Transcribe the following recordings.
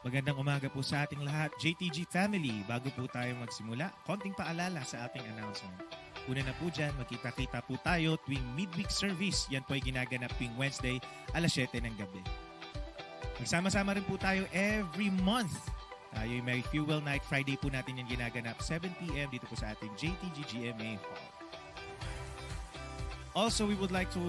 Magandang umaga po sa ating lahat, JTG family. Bago po tayo magsimula, konting paalala sa ating announcement. Una na po dyan, magkita-kita po tayo tuwing midweek service. Yan po ay ginaganap tuwing Wednesday, alas 7 ng gabi. Magsama-sama rin po tayo every month. Tayo yung may Fuel Night Friday po natin yung ginaganap 7 p.m. dito po sa ating JTG GMA Hall. Also, we would like to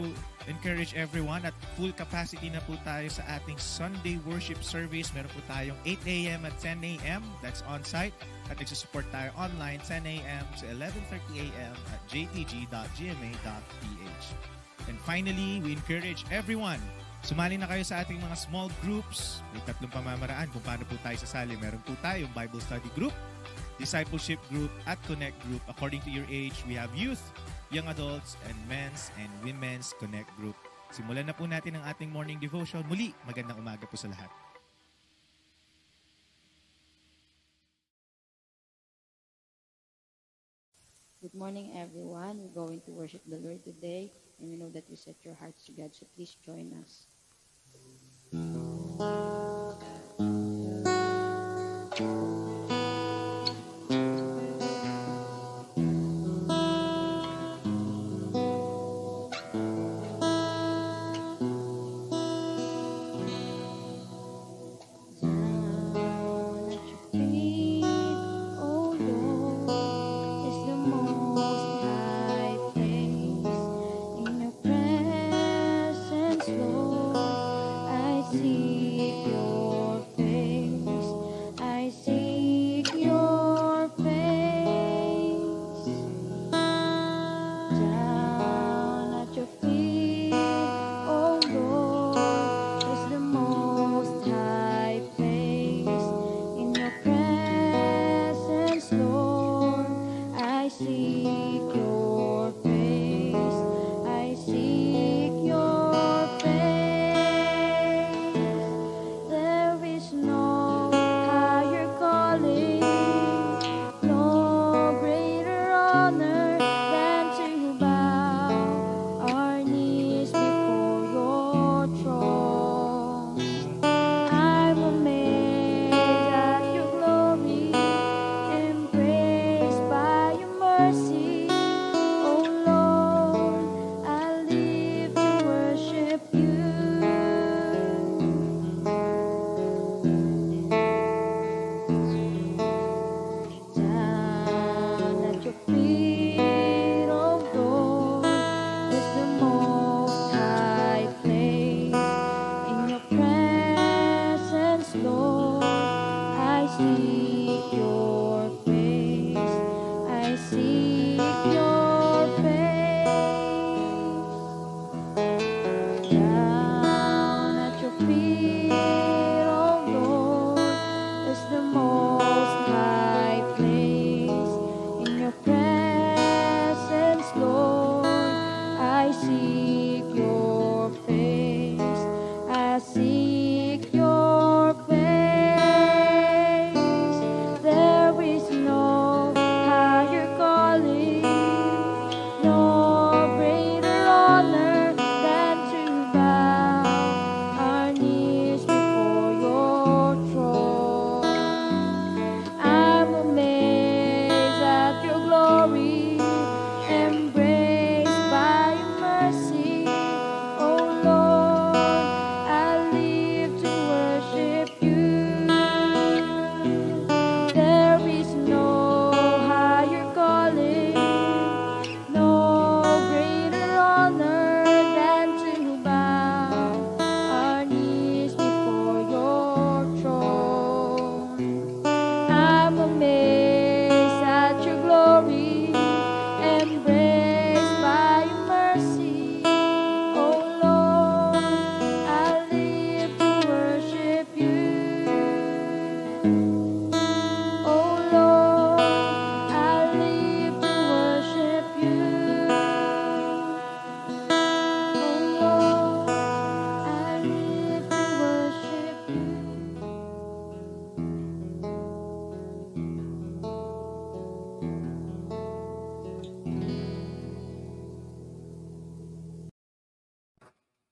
encourage everyone at full capacity na po tayo sa ating Sunday worship service. Meron po tayong 8 a.m. at 10 a.m. That's on-site. At nagsusupport tayo online 10 a.m. to 11:30 a.m. at jtg.gma.ph. And finally, we encourage everyone, sumali na kayo sa ating mga small groups. May 3 pamamaraan kung paano po tayo sasali. Meron po tayong Bible study group, discipleship group, at connect group. According to your age, we have youth, young adults, and men's and women's connect group. Simulan na po natin ang ating morning devotion. Muli, magandang umaga po sa lahat. Good morning, everyone. We're going to worship the Lord today, and we know that you set your hearts to God, so please join us.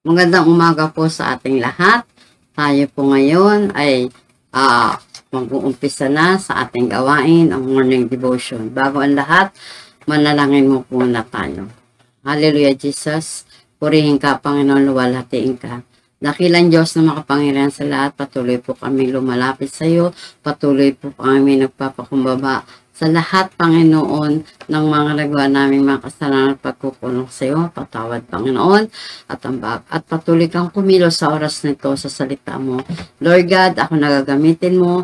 Magandang umaga po sa ating lahat. Tayo po ngayon ay mag-uumpisa na sa ating gawain ang morning devotion. Bago ang lahat, manalangin mo muna tayo. Hallelujah, Jesus. Purihin ka, Panginoon, luwalhatiin ka. Dakilang Diyos na makapangyarihan sa lahat, patuloy po kami lumalapit sa iyo, patuloy po kami nagpapakumbaba sa lahat, Panginoon, ng mga nagawa namin mga kasalanan at pagkukulong sa iyo. Patawad, Panginoon, at patuloy kang kumilos sa oras nito sa salita mo. Lord God, ako nagagamitin mo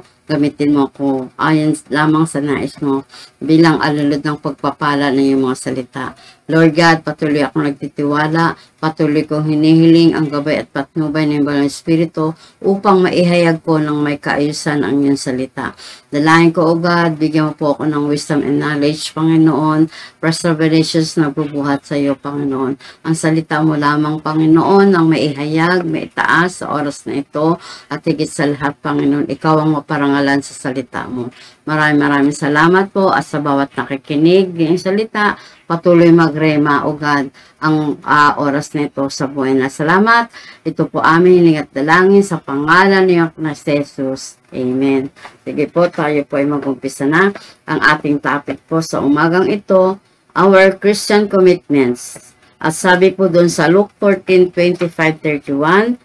ako ayon lamang sa nais mo bilang alulod ng pagpapala ng iyong mga salita. Lord God, patuloy akong nagtitiwala, patuloy kong hinihiling ang gabay at patnubay ng Banal na Espiritu upang maihayag ko ng may kaayusan ang iyong salita. Dalangin ko, O God, bigyan mo po ako ng wisdom and knowledge, Panginoon, perseverance na bubuhat sa iyo, Panginoon. Ang salita mo lamang, Panginoon, ang maihayag, maitaas sa oras na ito, at higit sa lahat, Panginoon, ikaw ang maparangalan sa salita mo. Maraming salamat po at sa bawat nakikinig ng salita, patuloy magrema, O God, ang oras nito sa buhay na. Salamat. Ito po aming hiling at dalangin sa pangalan ni Jesus. Amen. Sige po, tayo po ay mag-umpisa na. Ang ating topic po sa umagang ito, our Christian commitments. At sabi po doon sa Luke 14:25-31,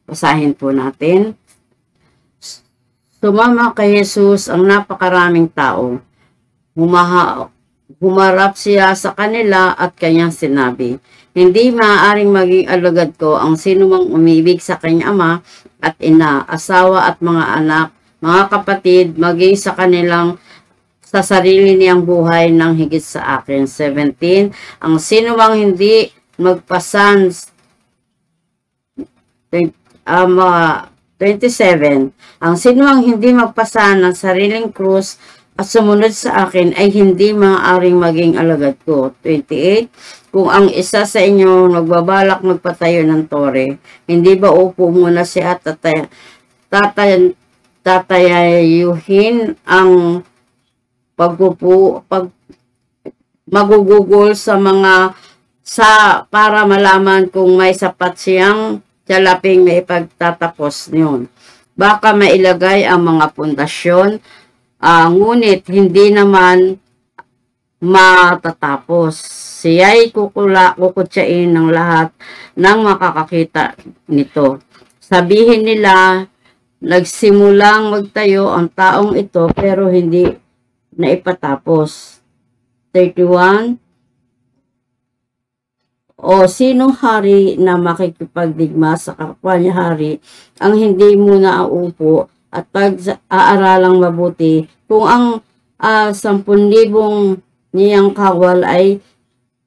basahin po natin. Sumama kay Jesus ang napakaraming tao. Humarap siya sa kanila at kanyang sinabi, hindi maaaring maging alagad ko ang sinumang umibig sa kanyang ama at ina, asawa at mga anak, mga kapatid, maging sa kanilang sa sarili niyang buhay ng higit sa akin. 17, ang sinumang hindi magpasan 27, ang sinumang hindi magpasan ng sariling krus at sumunod sa akin ay hindi maaaring maging alagad ko. 28, kung ang isa sa inyo nagbabalak magpatayo ng tore, hindi ba upo muna siya at tatayayuhin ang magugugol para malaman kung may sapat siyang salaping may pagtatapos niyon. Baka mailagay ang mga pundasyon, ngunit hindi naman matatapos. Siya'y kukutsain ng lahat ng makakakita nito. Sabihin nila, nagsimulang magtayo ang taong ito pero hindi naipatapos. 31, o sinong hari na makikipagdigma sa kapwa niya hari ang hindi muna aupo at pag-aaralang mabuti kung ang 10,000 niyang kawal ay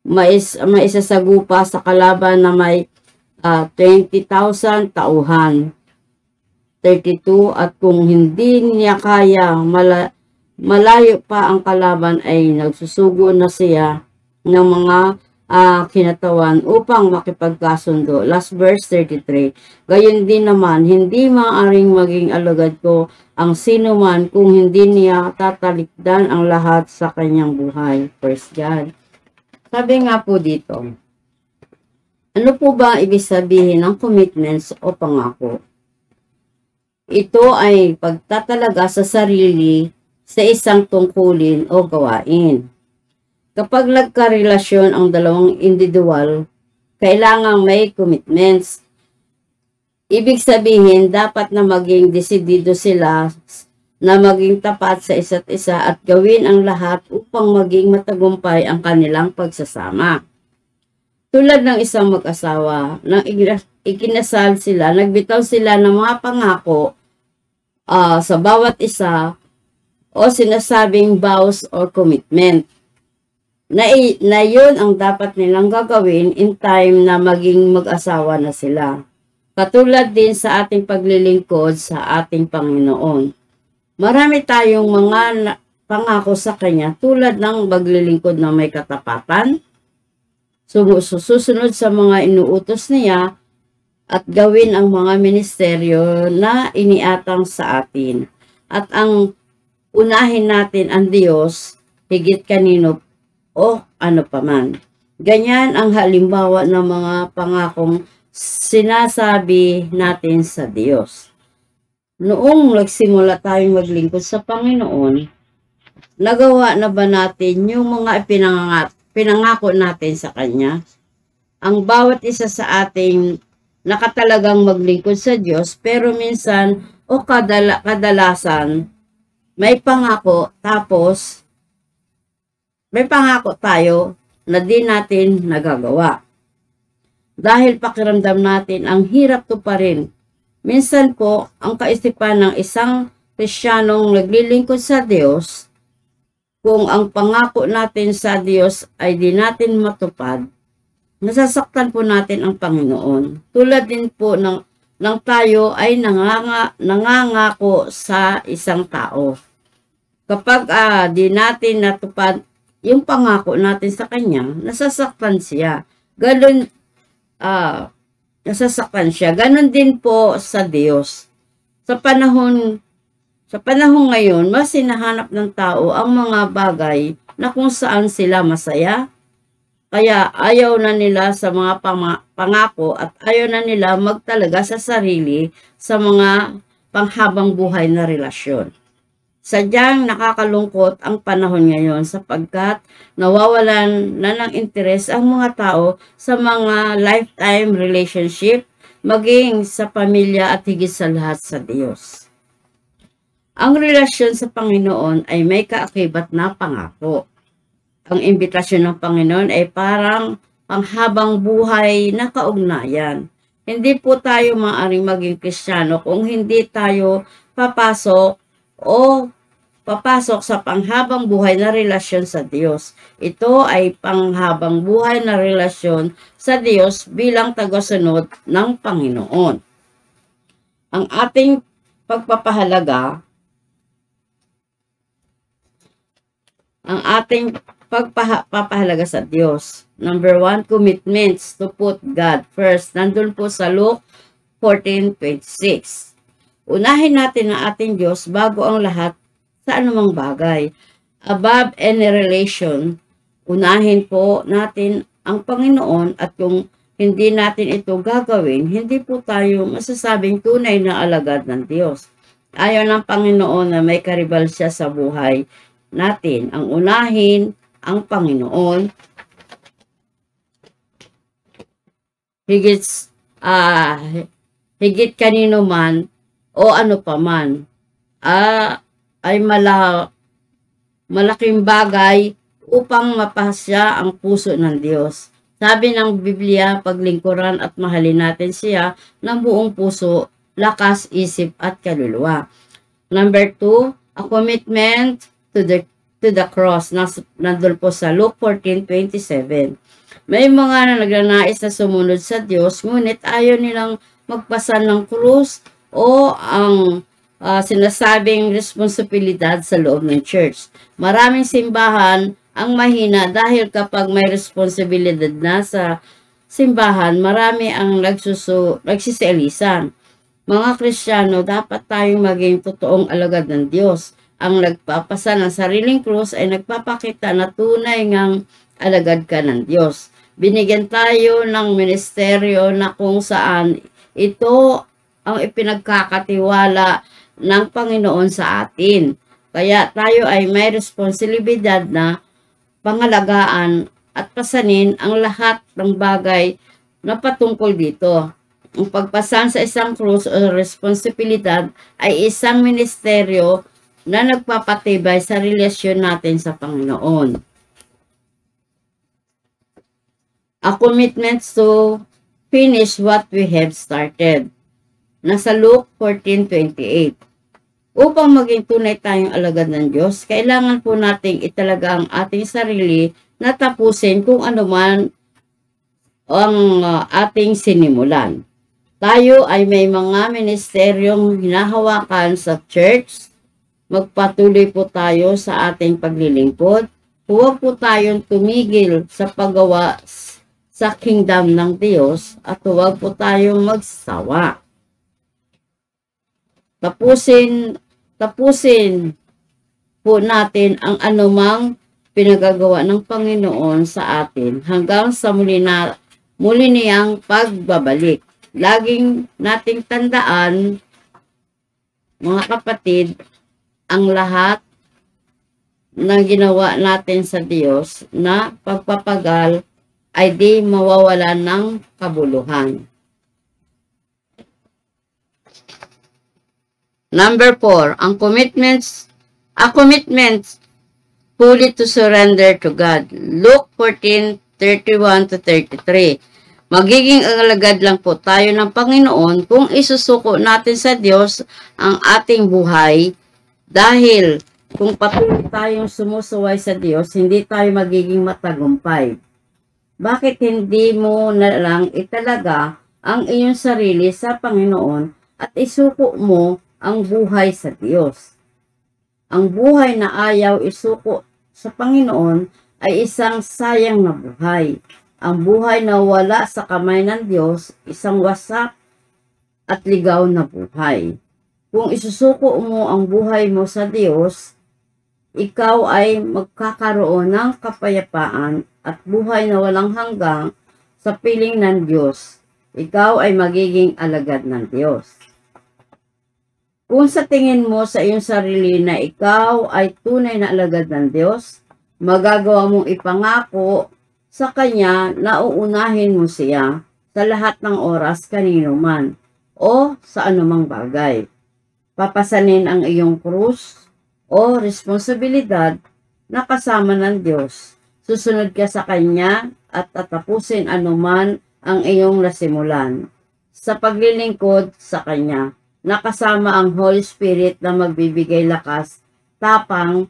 maisasagupa sa kalaban na may 20,000 tauhan. 32, at kung hindi niya kaya malayo pa ang kalaban ay nagsusugo na siya ng mga kinatawan upang makipagkasundo. Last verse 33. Gayon din naman, hindi maaaring maging alagad ko ang sino man kung hindi niya tatalikdan ang lahat sa kanyang buhay. Praise God. Sabi nga po dito, ano po ba ibig sabihin ng commitments o pangako? Ito ay pagtatalaga sa sarili sa isang tungkulin o gawain. Kapag nagkarelasyon ang dalawang individual, kailangang may commitments. Ibig sabihin, dapat na maging desidido sila na maging tapat sa isa't isa at gawin ang lahat upang maging matagumpay ang kanilang pagsasama. Tulad ng isang mag-asawa, nang ikinasal sila, nagbitaw sila ng mga pangako sa bawat isa o sinasabing vows or commitment. Na yun ang dapat nilang gagawin in time na maging mag-asawa na sila. Katulad din sa ating paglilingkod sa ating Panginoon. Marami tayong mga pangako sa Kanya tulad ng paglilingkod na may katapatan, susunod sa mga inuutos niya, at gawin ang mga ministeryo na iniatang sa atin. At ang unahin natin ang Diyos higit kanino o ano paman. Ganyan ang halimbawa ng mga pangakong sinasabi natin sa Diyos. noong nagsimula tayong maglingkod sa Panginoon, nagawa na ba natin yung mga pinangako natin sa Kanya? Ang bawat isa sa ating nakatalagang maglingkod sa Diyos, pero minsan o kadalasan may pangako, tapos may pangako tayo na di natin nagagawa. Dahil pakiramdam natin ang hirap to pa rin. Minsan po, ang kaisipan ng isang Kristiyanong naglilingkod sa Diyos, kung ang pangako natin sa Diyos ay di natin matupad, nasasaktan po natin ang Panginoon. Tulad din po ng tayo ay nangangako sa isang tao. Kapag di natin natupad yung pangako natin sa Kanya, nasasaktan siya. Nasasaktan siya. Ganon din po sa Diyos. Sa panahon ngayon, mas hinahanap ng tao ang mga bagay na kung saan sila masaya. Kaya ayaw na nila sa mga pangako at ayaw na nila magtalaga sa sarili sa mga panghabang buhay na relasyon. Sadyang nakakalungkot ang panahon ngayon sapagkat nawawalan na ng interes ang mga tao sa mga lifetime relationship, maging sa pamilya at higit sa lahat sa Diyos. Ang relasyon sa Panginoon ay may kaakibat na pangako. Ang imbitasyon ng Panginoon ay parang panghabang buhay na kaugnayan. Hindi po tayo maaaring maging Kristiyano kung hindi tayo papasok sa panghabang buhay na relasyon sa Diyos. Ito ay panghabang buhay na relasyon sa Diyos bilang tagasunod ng Panginoon. Ang ating pagpapahalaga sa Diyos. Number 1, commitments to put God first. Nandun po sa Luke 14:26. Unahin natin ang ating Diyos bago ang lahat sa anumang bagay. Above any relation, unahin po natin ang Panginoon, at kung hindi natin ito gagawin, hindi po tayo masasabing tunay na alagad ng Diyos. Ayaw ng Panginoon na may karibal siya sa buhay natin. Ang unahin ang Panginoon. Higit kanino man o ano pa man, ay malaking bagay upang mapasya ang puso ng Diyos. Sabi ng Biblia, paglingkuran at mahalin natin siya ng buong puso, lakas, isip at kaluluwa. Number 2, a commitment to the cross. Nandun po sa Luke 14:27. May mga nagnanais na sumunod sa Diyos, ngunit ayaw nilang magpasan ng krus o ang sinasabing responsibilidad sa loob ng church. Maraming simbahan ang mahina dahil kapag may responsibilidad na sa simbahan, marami ang nagsisialisan. Mga Kristiyano, dapat tayong maging totoong alagad ng Diyos. Ang nagpapasa ng sariling krus ay nagpapakita na tunay ngang alagad ka ng Diyos. Binigyan tayo ng ministeryo na kung saan ito ang ipinagkakatiwala ng Panginoon sa atin. Kaya tayo ay may responsibilidad na pangalagaan at pasanin ang lahat ng bagay na patungkol dito. Ang pagpasan sa isang krus o responsibilidad ay isang ministeryo na nagpapatibay sa relasyon natin sa Panginoon. A commitment to finish what we have started. Nasa Luke 14:28. Upang maging tunay tayong alagad ng Diyos, kailangan po nating italaga ang ating sarili na tapusin kung ano man ang ating sinimulan. Tayo ay may mga ministeryong hinahawakan sa church. Magpatuloy po tayo sa ating paglilingkod. Huwag po tayong tumigil sa paggawa sa kingdom ng Diyos at huwag po tayong magsawa. Tapusin po natin ang anumang pinagagawa ng Panginoon sa atin hanggang sa muli niyang pagbabalik. Laging nating tandaan Mga kapatid, ang lahat ng ginawa natin sa Diyos na pagpapagal ay di mawawala ng kabuluhan. Number 4, a commitment fully to surrender to God. Luke 14:31-33. Magiging alagad lang po tayo ng Panginoon kung isusuko natin sa Diyos ang ating buhay, dahil kung patuloy tayong sumusuway sa Diyos, hindi tayo magiging matagumpay. Bakit hindi mo na lang italaga ang iyong sarili sa Panginoon at isuko mo ang buhay sa Diyos? Ang buhay na ayaw isuko sa Panginoon ay isang sayang na buhay. Ang buhay na wala sa kamay ng Diyos, isang wasak at ligaw na buhay. Kung isusuko mo ang buhay mo sa Diyos, ikaw ay magkakaroon ng kapayapaan at buhay na walang hanggang sa piling ng Diyos. Ikaw ay magiging alagad ng Diyos. Kung sa tingin mo sa iyong sarili na ikaw ay tunay na alagad ng Diyos, magagawa mong ipangako sa Kanya na uunahin mo siya sa lahat ng oras kanino man o sa anumang bagay. Papasanin ang iyong krus o responsibilidad na kasama ng Diyos. Susunod ka sa Kanya at tatapusin anuman ang iyong nasimulan. Sa paglilingkod sa Kanya, nakasama ang Holy Spirit na magbibigay lakas, tapang,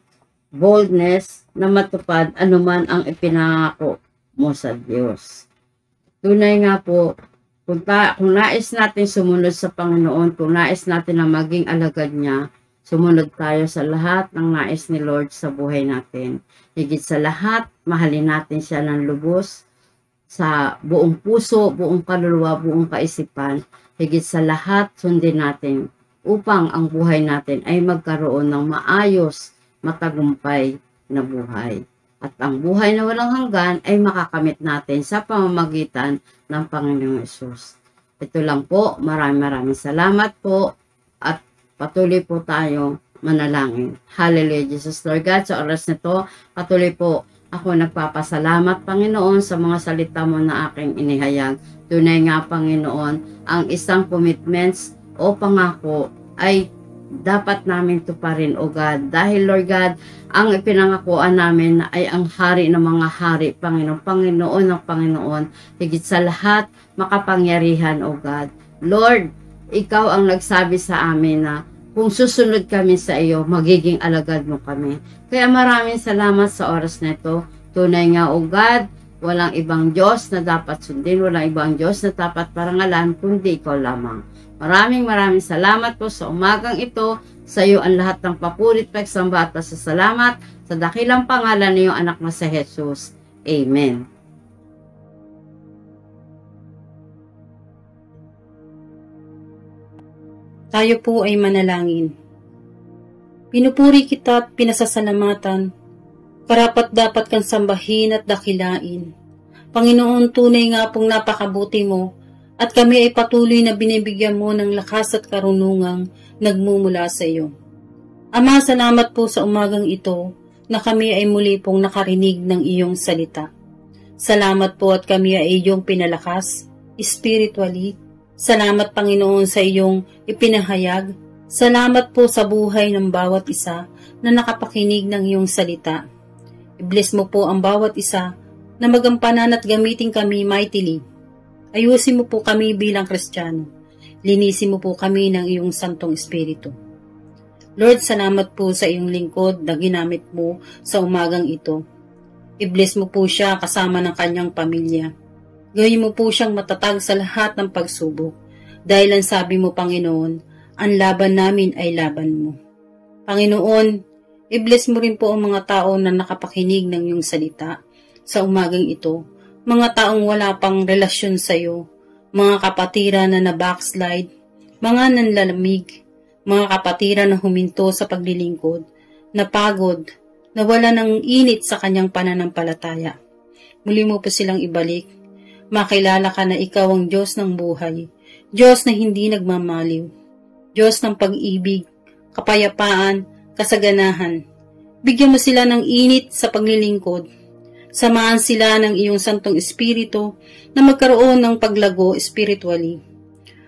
boldness na matupad anuman ang ipinangako mo sa Diyos. Tunay nga po, kung nais natin sumunod sa Panginoon, kung nais natin na maging alagad niya, sumunod tayo sa lahat ng nais ni Lord sa buhay natin. Higit sa lahat, mahalin natin siya ng lubos, sa buong puso, buong kaluluwa, buong kaisipan. Higit sa lahat, sundin natin upang ang buhay natin ay magkaroon ng maayos, matagumpay na buhay. At ang buhay na walang hanggan ay makakamit natin sa pamamagitan ng Panginoong Hesus. Ito lang po, maraming salamat po at patuloy po tayo manalangin. Hallelujah, Jesus Lord God. Sa oras nito, patuloy po ako nagpapasalamat, Panginoon, sa mga salita mo na aking inihayag. Tunay nga, Panginoon, ang isang commitments o pangako ay dapat namin tuparin, O God. Dahil, Lord God, ang ipinangakuan namin ay ang hari ng mga hari, Panginoon. Panginoon ng Panginoon. Higit sa lahat, makapangyarihan, O God. Lord, ikaw ang nagsabi sa amin na kung susunod kami sa iyo, magiging alagad mo kami. Kaya maraming salamat sa oras na ito. Tunay nga, O God, walang ibang Diyos na dapat sundin, walang ibang Diyos na dapat parangalan, kundi ikaw lamang. Maraming salamat po sa umagang ito. Sa iyo ang lahat ng papurit, pagsamba at pasasalamat sa dakilang pangalan ng iyong anak na si Jesus. Amen. Tayo po ay manalangin. Pinupuri kita at pinasasalamatan, karapat dapat kang sambahin at dakilain. Panginoon, tunay nga pong napakabuti mo, at kami ay patuloy na binibigyan mo ng lakas at karunungang nagmumula sa iyo. Ama, salamat po sa umagang ito na kami ay muli pong nakarinig ng iyong salita. Salamat po at kami ay iyong pinalakas, spiritually. Salamat, Panginoon, sa iyong ipinahayag. Salamat po sa buhay ng bawat isa na nakapakinig ng iyong salita. I-bless mo po ang bawat isa na magampanan at gamitin kami mightily. Ayusin mo po kami bilang Kristiyano. Linisin mo po kami ng iyong Santong Espiritu. Lord, salamat po sa iyong lingkod na ginamit mo sa umagang ito. I-bless mo po siya kasama ng kanyang pamilya. Gawin mo po siyang matatag sa lahat ng pagsubok. Dahil ang sabi mo, Panginoon, ang laban namin ay laban mo. Panginoon, i-bless mo rin po ang mga tao na nakapakinig ng iyong salita sa umagang ito. Mga taong wala pang relasyon sa iyo, mga kapatiran na na-backslide, mga nanlalamig, mga kapatiran na huminto sa paglilingkod, napagod, nawala ng init sa kanyang pananampalataya. Muli mo po silang ibalik, makilala ka na ikaw ang Diyos ng buhay, Diyos na hindi nagmamaliw, Diyos ng pag-ibig kapayapaan, kasaganahan. Bigyan mo sila ng init sa paglilingkod. Samahan sila ng iyong Santong Espiritu na magkaroon ng paglago spiritually.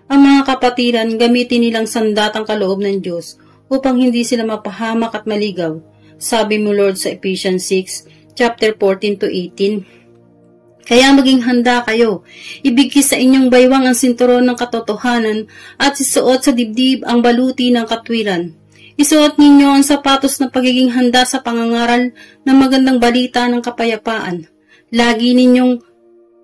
Ang mga kapatiran, gamitin nilang sandatang kaloob ng Diyos upang hindi sila mapahamak at maligaw. Sabi mo, Lord, sa Ephesians 6, chapter 14 to 18. Kaya maging handa kayo. Ibigay sa inyong baywang ang sinturon ng katotohanan at isuot sa dibdib ang baluti ng katwiran. Isuot ninyo ang sapatos ng pagiging handa sa pangangaral ng magandang balita ng kapayapaan. Lagi ninyong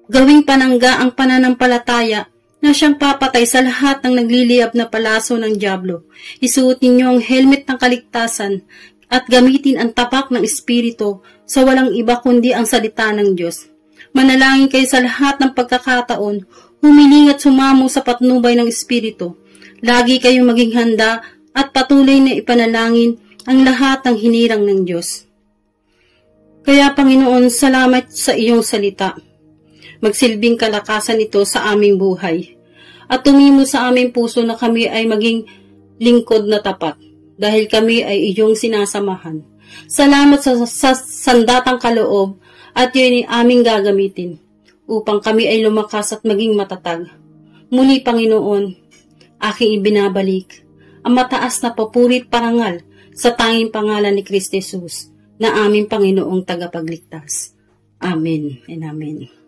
gawing panangga ang pananampalataya na siyang papatay sa lahat ng nagliliyab na palaso ng dyablo. Isuot ninyo ang helmet ng kaligtasan at gamitin ang tapak ng Espiritu sa walang iba kundi ang salita ng Diyos. Manalangin kayo sa lahat ng pagkakataon, humiling at sumamo sa patnubay ng Espiritu. Lagi kayong maging handa at patuloy na ipanalangin ang lahat ng hinirang ng Diyos. Kaya Panginoon, salamat sa iyong salita. Magsilbing kalakasan ito sa aming buhay. At tumimo sa aming puso na kami ay maging lingkod na tapat dahil kami ay iyong sinasamahan. Salamat sa sandatang kaloob at yun ay aming gagamitin upang kami ay lumakas at maging matatag. Muli, Panginoon, aking ibinabalik ang mataas na papurit parangal sa tanging pangalan ni Kristo Jesus na aming Panginoong tagapagligtas. Amen and Amen.